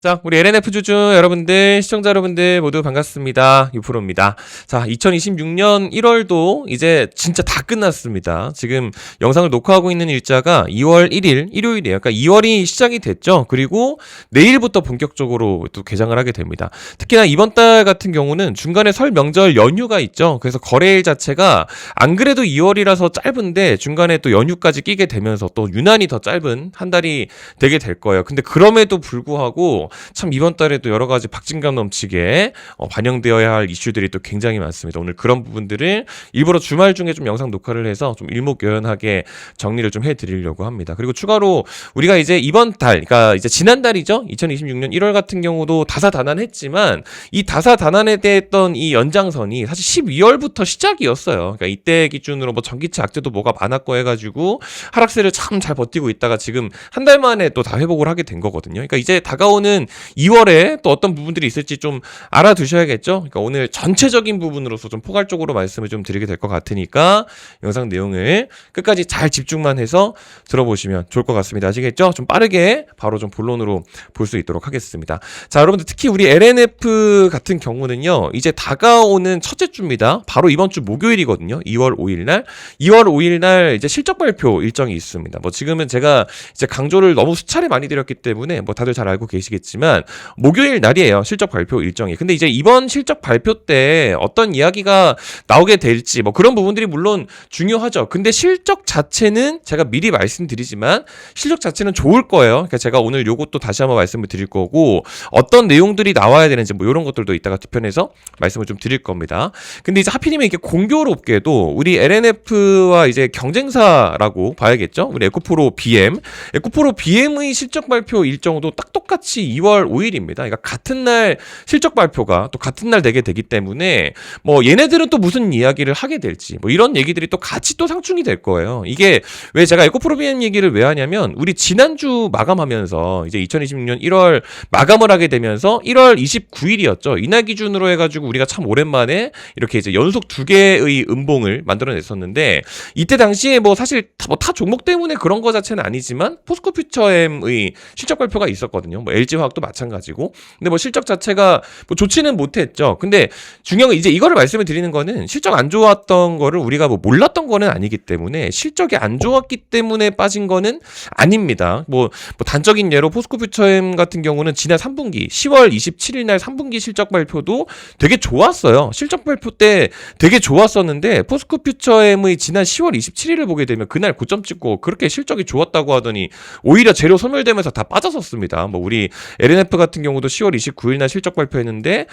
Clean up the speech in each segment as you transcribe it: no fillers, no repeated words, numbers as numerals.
자, 우리 LNF 주주 여러분들, 시청자 여러분들 모두 반갑습니다. 유프로입니다. 자, 2026년 1월도 이제 진짜 다 끝났습니다. 지금 영상을 녹화하고 있는 일자가 2월 1일, 일요일이에요. 그러니까 2월이 시작이 됐죠. 그리고 내일부터 본격적으로 또 개장을 하게 됩니다. 특히나 이번 달 같은 경우는 중간에 설 명절 연휴가 있죠. 그래서 거래일 자체가 안 그래도 2월이라서 짧은데 중간에 또 연휴까지 끼게 되면서 또 유난히 더 짧은 한 달이 되게 될 거예요. 근데 그럼에도 불구하고 참 이번 달에도 여러 가지 박진감 넘치게 반영되어야 할 이슈들이 또 굉장히 많습니다. 오늘 그런 부분들을 일부러 주말 중에 좀 영상 녹화를 해서 좀 일목요연하게 정리를 좀 해드리려고 합니다. 그리고 추가로 우리가 이제 이번 달, 그러니까 이제 지난달이죠. 2026년 1월 같은 경우도 다사다난했지만 이 다사다난에 대했던 이 연장선이 사실 12월부터 시작이었어요. 그러니까 이때 기준으로 뭐 전기차 악재도 뭐가 많았고 해가지고 하락세를 참 잘 버티고 있다가 지금 한 달 만에 또 다 회복을 하게 된 거거든요. 그러니까 이제 다가오는 2월에 또 어떤 부분들이 있을지 좀 알아두셔야겠죠. 그러니까 오늘 전체적인 부분으로서 좀 포괄적으로 말씀을 좀 드리게 될 것 같으니까 영상 내용을 끝까지 잘 집중만 해서 들어보시면 좋을 것 같습니다. 아시겠죠? 좀 빠르게 바로 좀 본론으로 볼 수 있도록 하겠습니다. 자, 여러분들 특히 우리 LNF 같은 경우는요, 이제 다가오는 첫째 주입니다. 바로 이번 주 목요일이거든요. 2월 5일 날. 2월 5일 날 이제 실적 발표 일정이 있습니다. 뭐 지금은 제가 이제 강조를 너무 수차례 많이 드렸기 때문에 뭐 다들 잘 알고 계시겠지만 목요일 날이에요. 실적 발표 일정이. 근데 이제 이번 실적 발표 때 어떤 이야기가 나오게 될지 뭐 그런 부분들이 물론 중요하죠. 근데 실적 자체는 제가 미리 말씀드리지만 실적 자체는 좋을 거예요. 그러니까 제가 오늘 요것도 다시 한번 말씀을 드릴 거고 어떤 내용들이 나와야 되는지 뭐 이런 것들도 이따가 뒤편에서 말씀을 좀 드릴 겁니다. 근데 이제 하필이면 이게 공교롭게도 우리 LNF와 이제 경쟁사라고 봐야겠죠. 우리 에코프로 BM. 에코프로 BM의 실적 발표 일정도 딱 똑같이 2월 5일입니다. 그러니까 같은 날 실적 발표가 또 같은 날 되게 되기 때문에 뭐 얘네들은 또 무슨 이야기를 하게 될지 뭐 이런 얘기들이 또 같이 또 상충이 될 거예요. 이게 왜 제가 에코프로 BM 얘기를 왜 하냐면 우리 지난주 마감하면서 이제 2026년 1월 마감을 하게 되면서 1월 29일이었죠. 이날 기준으로 해가지고 우리가 참 오랜만에 이렇게 이제 연속 두 개의 음봉을 만들어냈었는데 이때 당시에 뭐 사실 타 종목 때문에 그런 거 자체는 아니지만 포스코퓨처엠의 실적 발표가 있었거든요. 뭐 LG화학도 마찬가지고. 근데 뭐 실적 자체가 뭐 좋지는 못했죠. 근데 중요한 건 이제 이거를 말씀을 드리는 거는 실적 안 좋았던 거를 우리가 뭐 몰랐던 거는 아니기 때문에 실적이 안 좋았기 때문에 빠진 거는 아닙니다. 뭐 단적인 예로 포스코퓨처엠 같은 경우는 지난 3분기 10월 27일 날 3분기 실적 발표도 되게 좋았어요. 실적 발표 때 되게 좋았었는데 포스코퓨처엠의 지난 10월 27일을 보게 되면 그날 고점 찍고 그렇게 실적이 좋았다고 하더니 오히려 재료 소멸되면서 다 빠졌었습니다. 뭐 우리 LNF 같은 경우도 10월 29일 날 실적 발표했는데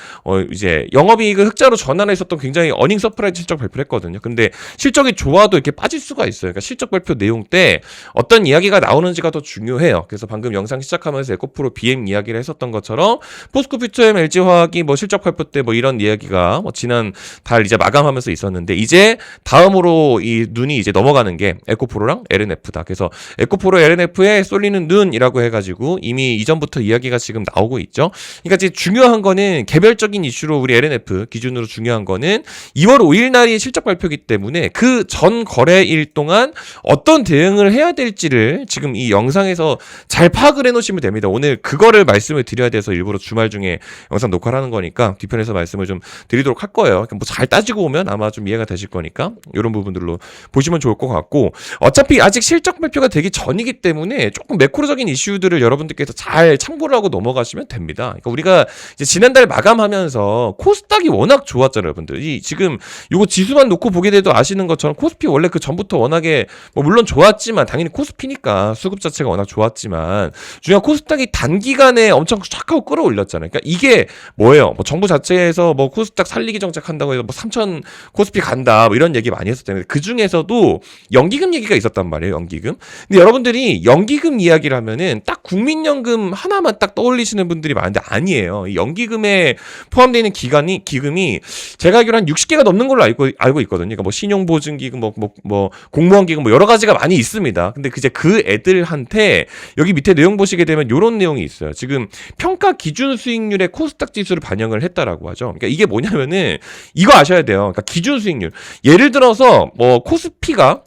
이제 영업이익을 흑자로 전환했었던 굉장히 어닝 서프라이즈 실적 발표를 했거든요. 근데 실적이 좋아도 이렇게 빠질 수가 있어요. 그러니까 실적 발표 내용 때 어떤 이야기가 나오는지가 더 중요해요. 그래서 방금 영상 시작하면서 에코프로 BM 이야기를 했었던 것처럼 포스코퓨처엠 LG화학이 뭐 실적 발표 때 뭐 이런 이야기가 뭐 지난 달 이제 마감하면서 있었는데 이제 다음으로 이 눈이 이제 넘어가는 게 에코프로랑 LNF다. 그래서 에코프로 LNF에 쏠리는 눈이라고 해가지고 이미 이전부터 이야기가 지금 나오고 있죠. 그러니까 이제 중요한 거는 개별적인 이슈로 우리 LNF 기준으로 중요한 거는 2월 5일 날이 실적 발표이기 때문에 그 전 거래일 동안 어떤 대응을 해야 될지를 지금 이 영상에서 잘 파악을 해놓으시면 됩니다. 오늘 그거를 말씀을 드려야 돼서 일부러 주말 중에 영상 녹화를 하는 거니까 뒤편에서 말씀을 좀 드리도록 할 거예요. 뭐 잘 따지고 오면 아마 좀 이해가 되실 거니까 이런 부분들로 보시면 좋을 것 같고 어차피 아직 실적 발표가 되기 전이기 때문에 조금 매크로적인 이슈들을 여러분들께서 잘 참고를 하고 넘어가시면 됩니다. 그러니까 우리가 이제 지난달 마감하면서 코스닥이 워낙 좋았잖아요, 여러분들. 지금 요거 지수만 놓고 보게 돼도 아시는 것처럼 코스피 원래 그 전부터 워낙에 뭐 물론 좋았지만 당연히 코스피니까 수급 자체가 워낙 좋았지만 중요한 코스닥이 단기간에 엄청 쫙 하고 끌어올렸잖아요. 그러니까 이게 뭐예요? 뭐 정부 자체에서 뭐 코스닥 살리기 정책한다고 해서 뭐 3천 코스피 간다 뭐 이런 얘기 많이 했었잖아요. 그 중에서도 연기금 얘기가 있었단 말이에요, 연기금. 근데 여러분들이 연기금 이야기를 하면은 딱 국민연금 하나만 딱 떠올리시는 분들이 많은데 아니에요. 이 연기금에 포함되어 있는 기금이 제가 알기로 한 60개가 넘는 걸로 알고 있거든요. 그러니까 뭐 신용보증기금, 뭐 공무원기금 뭐 여러 가지가 많이 있습니다. 근데 그 애들한테 여기 밑에 내용 보시게 되면 이런 내용이 있어요. 지금 평가 기준 수익률의 코스닥 지수를 반영을 했다라고 하죠. 그러니까 이게 뭐냐면은 이거 아셔야 돼요. 그러니까 기준 수익률. 예를 들어서 뭐 코스피가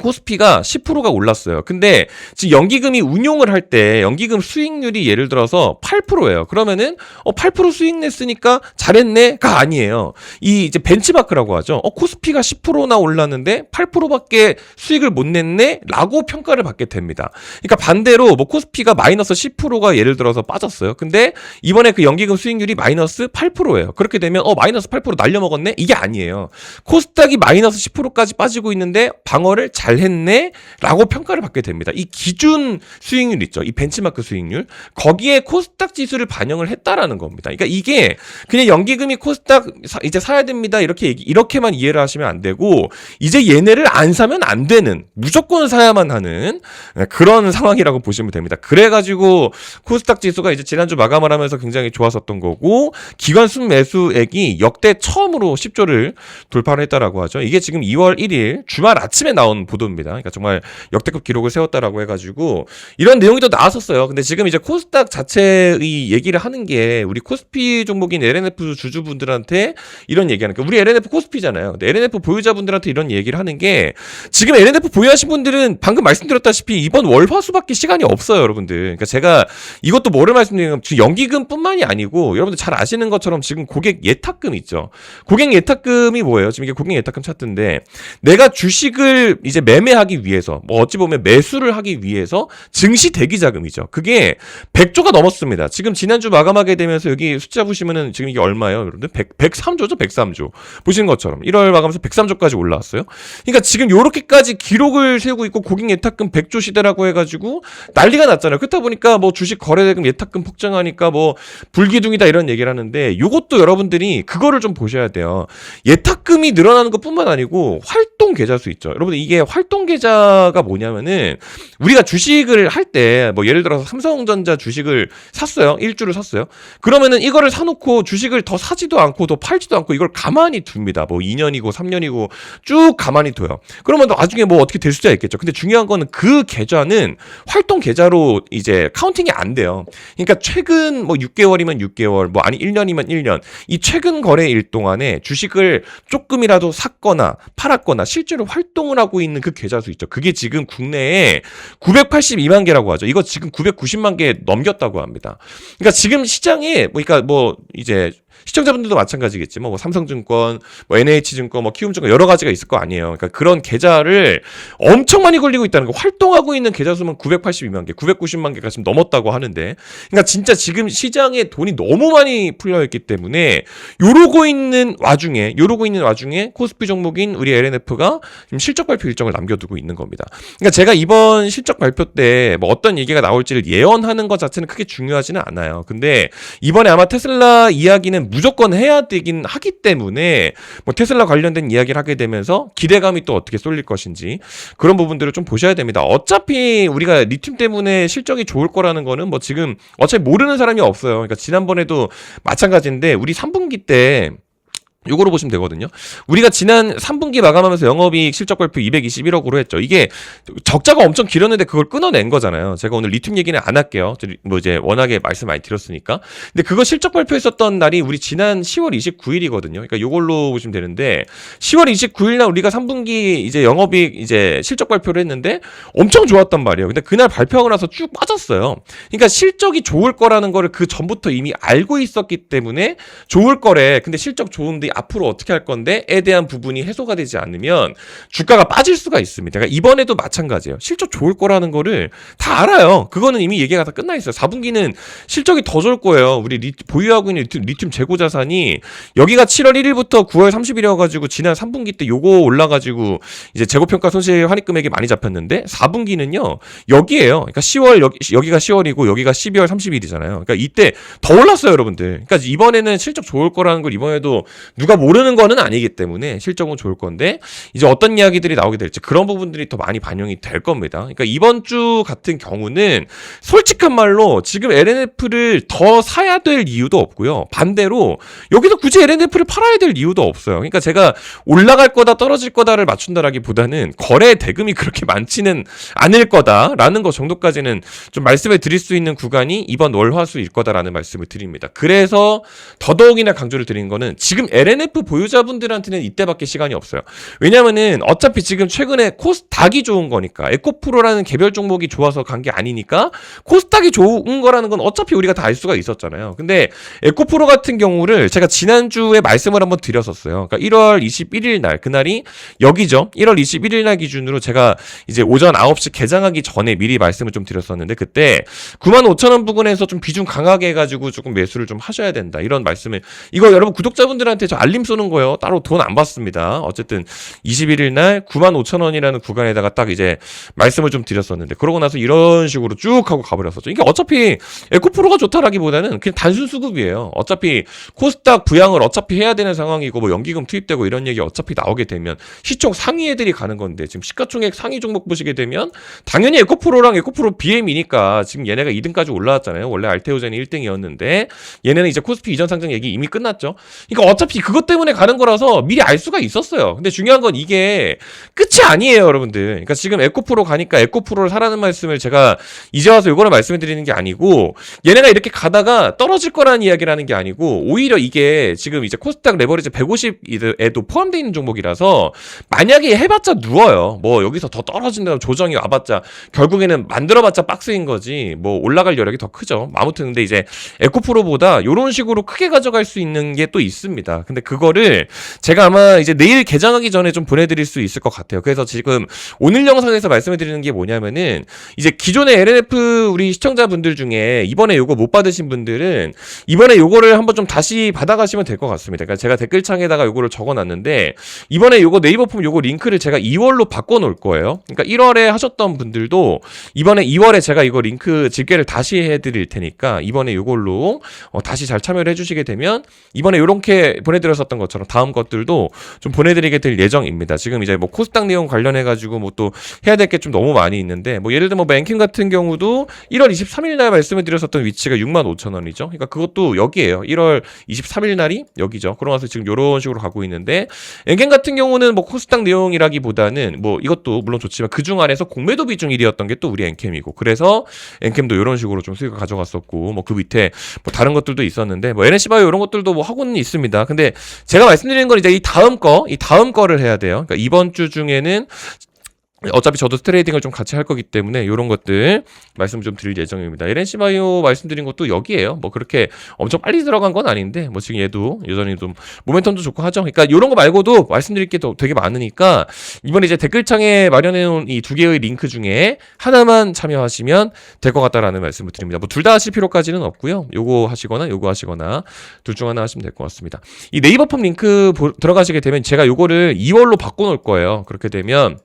코스피가 10%가 올랐어요. 근데 지금 연기금이 운용을 할 때 연기금 수익률이 예를 들어서 8%예요. 그러면은 8% 수익 냈으니까 잘했네가 아니에요. 이 이제 벤치마크라고 하죠. 코스피가 10%나 올랐는데 8%밖에 수익을 못 냈네라고 평가를 받게 됩니다. 그러니까 반대로 뭐 코스피가 마이너스 10%가 예를 들어서 빠졌어요. 근데 이번에 그 연기금 수익률이 마이너스 8%예요. 그렇게 되면 마이너스 8% 날려먹었네? 이게 아니에요. 코스닥이 마이너스 10%까지 빠지고 있는데 방어를 잘했네? 라고 평가를 받게 됩니다. 이 기준 수익률 있죠. 이 벤치마크 수익률. 거기에 코스닥 지수를 반영을 했다라는 겁니다. 그러니까 이게 그냥 연기금이 코스닥 이제 사야 됩니다. 이렇게만 이해를 하시면 안 되고 이제 얘네를 안 사면 안 되는 무조건 사야만 하는 그런 상황이라고 보시면 됩니다. 그래가지고 코스닥 지수가 이제 지난주 마감을 하면서 굉장히 좋았었던 거고 기관 순매수액이 역대 처음으로 10조를 돌파를 했다라고 하죠. 이게 지금 2월 1일 주말 아침에 나온 보도입니다. 그러니까 정말 역대급 기록을 세웠다라고 해가지고 이런 내용이 또 나왔었어요. 근데 지금 이제 코스닥 자체의 얘기를 하는 게 우리 코스피 종목인 LNF 주주분들한테 이런 얘기하는 게 우리 LNF 코스피잖아요. 근데 LNF 보유자분들한테 이런 얘기를 하는 게 지금 LNF 보유하신 분들은 방금 말씀드렸다시피 이번 월화수밖에 시간이 없어요, 여러분들. 그러니까 제가 이것도 뭐를 말씀드리면 지금 연기금뿐만이 아니고 여러분들 잘 아시는 것처럼 지금 고객 예탁금 있죠. 고객 예탁금이 뭐예요? 지금 이게 고객 예탁금 차트인데 내가 주식을 이제 매매하기 위해서 뭐 어찌 보면 매수를 하기 위해서 증시 대기 자금이죠. 그게 100조가 넘었습니다. 지금 지난주 마감하게 되면서 여기 숫자 보시면은 지금 이게 얼마예요, 여러분들? 103조죠, 103조. 보시는 것처럼 1월 마감에서 103조까지 올라왔어요. 그러니까 지금 요렇게까지 기록을 세우고 있고 고객 예탁금 100조 시대라고 해가지고 난리가 났잖아요. 그렇다 보니까 뭐 주식 거래대금 예탁금 폭증하니까 뭐 불기둥이다 이런 얘기를 하는데 요것도 여러분들이 그거를 좀 보셔야 돼요. 예탁금이 늘어나는 것뿐만 아니고 활동 계좌수 있죠. 여러분들 이게 활동 계좌가 뭐냐면은 우리가 주식을 할 때 뭐 예를 들어서 삼성전자 주식을 샀어요. 1주를 샀어요. 그러면은 이거를 사놓고 주식을 더 사지도 않고 더 팔지도 않고 이걸 가만히 둡니다. 뭐 2년이고 3년이고 쭉 가만히 둬요. 그러면 나중에 뭐 어떻게 될 수가 있겠죠. 근데 중요한 거는 그 계좌는 활동 계좌로 이제 카운팅이 안 돼요. 그러니까 최근 뭐 6개월이면 6개월, 뭐 아니 1년이면 1년. 이 최근 거래일 동안에 주식을 조금이라도 샀거나 팔았거나 실제로 활동을 하고 있는 그 계좌수 있죠. 그게 지금 국내에 982만 개라고 하죠. 이거 지금 990만 개 넘겼다고 합니다. 그러니까 지금 시장에 그러니까 뭐 이제 시청자분들도 마찬가지겠지만 뭐 삼성증권, 뭐 NH증권, 뭐 키움증권 여러 가지가 있을 거 아니에요. 그러니까 그런 계좌를 엄청 많이 걸리고 있다는 거. 활동하고 있는 계좌 수는 982만 개, 990만 개가 지금 넘었다고 하는데, 그러니까 진짜 지금 시장에 돈이 너무 많이 풀려 있기 때문에 요러고 있는 와중에 코스피 종목인 우리 LNF가 지금 실적 발표 일정을 남겨두고 있는 겁니다. 그러니까 제가 이번 실적 발표 때 뭐 어떤 얘기가 나올지를 예언하는 것 자체는 크게 중요하지는 않아요. 근데 이번에 아마 테슬라 이야기는 무조건 해야 되긴 하기 때문에 뭐 테슬라 관련된 이야기를 하게 되면서 기대감이 또 어떻게 쏠릴 것인지 그런 부분들을 좀 보셔야 됩니다. 어차피 우리가 리튬 때문에 실적이 좋을 거라는 거는 뭐 지금 어차피 모르는 사람이 없어요. 그러니까 지난번에도 마찬가지인데 우리 3분기 때 요거로 보시면 되거든요. 우리가 지난 3분기 마감하면서 영업이익 실적 발표 221억으로 했죠. 이게 적자가 엄청 길었는데 그걸 끊어낸 거잖아요. 제가 오늘 리튬 얘기는 안 할게요. 뭐 이제 워낙에 말씀 많이 드렸으니까. 근데 그거 실적 발표했었던 날이 우리 지난 10월 29일이거든요. 그러니까 요걸로 보시면 되는데 10월 29일 날 우리가 3분기 이제 영업이익 이제 실적 발표를 했는데 엄청 좋았단 말이에요. 근데 그날 발표하고 나서 쭉 빠졌어요. 그러니까 실적이 좋을 거라는 거를 그 전부터 이미 알고 있었기 때문에 좋을 거래. 근데 실적 좋은데 앞으로 어떻게 할 건데에 대한 부분이 해소가 되지 않으면 주가가 빠질 수가 있습니다. 그러니까 이번에도 마찬가지예요. 실적 좋을 거라는 거를 다 알아요. 그거는 이미 얘기가 다 끝나 있어요. 4분기는 실적이 더 좋을 거예요. 우리 보유하고 있는 리튬 재고 자산이 여기가 7월 1일부터 9월 30일이어가지고 지난 3분기 때 요거 올라가지고 이제 재고평가 손실 환입금액이 많이 잡혔는데 4분기는요 여기에요. 그러니까 10월 여기가 10월이고 여기가 12월 30일이잖아요. 그러니까 이때 더 올랐어요, 여러분들. 그러니까 이번에는 실적 좋을 거라는 걸 이번에도 누가 모르는 거는 아니기 때문에 실적은 좋을 건데 이제 어떤 이야기들이 나오게 될지 그런 부분들이 더 많이 반영이 될 겁니다. 그러니까 이번 주 같은 경우는 솔직한 말로 지금 LNF를 더 사야 될 이유도 없고요. 반대로 여기서 굳이 LNF를 팔아야 될 이유도 없어요. 그러니까 제가 올라갈 거다 떨어질 거다를 맞춘다라기보다는 거래 대금이 그렇게 많지는 않을 거다라는 것 정도까지는 좀 말씀을 드릴 수 있는 구간이 이번 월화수일 거다라는 말씀을 드립니다. 그래서 더더욱이나 강조를 드리는 거는 지금 LNF LNF 보유자분들한테는 이때밖에 시간이 없어요. 왜냐면은 어차피 지금 최근에 코스닥이 좋은 거니까, 에코프로라는 개별 종목이 좋아서 간 게 아니니까 코스닥이 좋은 거라는 건 어차피 우리가 다 알 수가 있었잖아요. 근데 에코프로 같은 경우를 제가 지난주에 말씀을 한번 드렸었어요. 그러니까 1월 21일 날, 그날이 여기죠. 1월 21일 날 기준으로 제가 이제 오전 9시 개장하기 전에 미리 말씀을 좀 드렸었는데, 그때 95,000원 부근에서 좀 비중 강하게 해가지고 조금 매수를 좀 하셔야 된다, 이런 말씀을, 이거 여러분 구독자분들한테 저 알림 쏘는 거예요. 따로 돈 안 받습니다. 어쨌든 21일 날 95,000원이라는 구간에다가 딱 이제 말씀을 좀 드렸었는데, 그러고 나서 이런 식으로 쭉 하고 가버렸었죠. 이게 어차피 에코프로가 좋다라기보다는 그냥 단순 수급이에요. 어차피 코스닥 부양을 어차피 해야 되는 상황이고, 뭐 연기금 투입되고 이런 얘기 어차피 나오게 되면 시총 상위 애들이 가는 건데, 지금 시가총액 상위 종목 보시게 되면 당연히 에코프로랑 에코프로 BM이니까 지금 얘네가 2등까지 올라왔잖아요. 원래 알테오젠이 1등이었는데 얘네는 이제 코스피 이전 상장 얘기 이미 끝났죠. 그러니까 어차피 그것 때문에 가는 거라서 미리 알 수가 있었어요. 근데 중요한 건 이게 끝이 아니에요, 여러분들. 그러니까 지금 에코프로 가니까 에코프로를 사라는 말씀을 제가 이제 와서 요거를 말씀을 드리는 게 아니고, 얘네가 이렇게 가다가 떨어질 거라는 이야기를 하는 게 아니고, 오히려 이게 지금 이제 코스닥 레버리지 150에도 포함되어 있는 종목이라서 만약에 해봤자 누워요. 뭐 여기서 더 떨어진다고 조정이 와봤자 결국에는 만들어봤자 박스인 거지 뭐 올라갈 여력이 더 크죠. 아무튼 근데 이제 에코프로보다 이런 식으로 크게 가져갈 수 있는 게 또 있습니다. 근데 그거를 제가 아마 이제 내일 개장하기 전에 좀 보내드릴 수 있을 것 같아요. 그래서 지금 오늘 영상에서 말씀을 드리는 게 뭐냐면은, 이제 기존의 LNF 우리 시청자분들 중에 이번에 요거 못 받으신 분들은 이번에 요거를 한번 좀 다시 받아가시면 될 것 같습니다. 그러니까 제가 댓글창에다가 요거를 적어놨는데, 이번에 요거 네이버 폼 요거 링크를 제가 2월로 바꿔놓을 거예요. 그러니까 1월에 하셨던 분들도 이번에 2월에 제가 이거 링크 집계를 다시 해드릴 테니까 이번에 요걸로 다시 잘 참여를 해주시게 되면 이번에 요렇게 보내드렸었던 것처럼 다음 것들도 좀 보내드리게 될 예정입니다. 지금 이제 뭐 코스닥 내용 관련해가지고 뭐 또 해야 될 게 좀 너무 많이 있는데, 뭐 예를 들면 뭐 앵킴 같은 경우도 1월 23일 날 말씀을 드렸었던 위치가 65,000원이죠. 그러니까 그것도 여기에요. 1월 23일 날이 여기죠. 그러고 나서 지금 요런 식으로 가고 있는데, 앵캠 같은 경우는 뭐 코스닥 내용이라기보다는 뭐 이것도 물론 좋지만 그중 안에서 공매도 비중 1위였던 게 또 우리 앵캠이고, 그래서 앵캠도 이런 식으로 좀 수익을 가져갔었고, 뭐 그 밑에 뭐 다른 것들도 있었는데, 뭐 NC바이오 이런 것들도 뭐 하고는 있습니다. 근데 제가 말씀드리는 건 이제 이 다음 거를 해야 돼요. 그러니까 이번 주 중에는 어차피 저도 트레이딩을 좀 같이 할 거기 때문에 이런 것들 말씀 좀 드릴 예정입니다. LNC바이오 말씀드린 것도 여기에요. 뭐 그렇게 엄청 빨리 들어간 건 아닌데, 뭐 지금 얘도 여전히 좀 모멘텀도 좋고 하죠. 그러니까 이런 거 말고도 말씀드릴 게 더 되게 많으니까 이번에 이제 댓글창에 마련해놓은 이 두 개의 링크 중에 하나만 참여하시면 될 것 같다라는 말씀을 드립니다. 뭐 둘 다 하실 필요까지는 없고요. 요거 하시거나 요거 하시거나 둘 중 하나 하시면 될 것 같습니다. 이 네이버 폼 링크 들어가시게 되면 제가 요거를 2월로 바꿔놓을 거예요. 그렇게 되면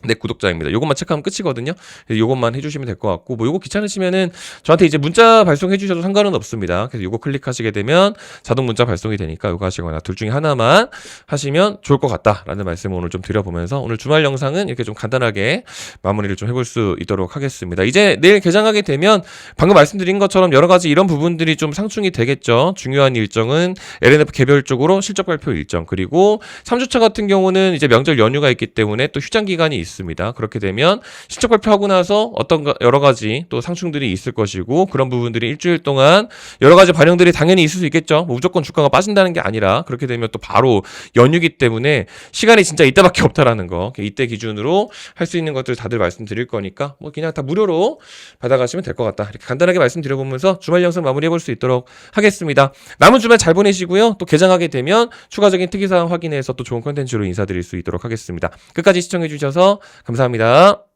네, 구독자입니다. 요것만 체크하면 끝이거든요. 요것만 해주시면 될 것 같고, 뭐 요거 귀찮으시면은 저한테 이제 문자 발송해 주셔도 상관은 없습니다. 그래서 요거 클릭하시게 되면 자동 문자 발송이 되니까 요거 하시거나 둘 중에 하나만 하시면 좋을 것 같다라는 말씀을 오늘 좀 드려보면서, 오늘 주말 영상은 이렇게 좀 간단하게 마무리를 좀 해볼 수 있도록 하겠습니다. 이제 내일 개장하게 되면 방금 말씀드린 것처럼 여러 가지 이런 부분들이 좀 상충이 되겠죠. 중요한 일정은 LNF 개별적으로 실적 발표 일정, 그리고 3주차 같은 경우는 이제 명절 연휴가 있기 때문에 또 휴장 기간이 있습니다. 그렇게 되면 실적 발표하고 나서 어떤 여러 가지 또 상충들이 있을 것이고, 그런 부분들이 일주일 동안 여러 가지 반영들이 당연히 있을 수 있겠죠. 뭐 무조건 주가가 빠진다는 게 아니라, 그렇게 되면 또 바로 연휴기 때문에 시간이 진짜 이때밖에 없다라는 거, 이때 기준으로 할 수 있는 것들 다들 말씀드릴 거니까 뭐 그냥 다 무료로 받아가시면 될 것 같다, 이렇게 간단하게 말씀드려보면서 주말 영상 마무리해볼 수 있도록 하겠습니다. 남은 주말 잘 보내시고요. 또 개장하게 되면 추가적인 특이사항 확인해서 또 좋은 컨텐츠로 인사드릴 수 있도록 하겠습니다. 끝까지 시청해주셔서 감사합니다.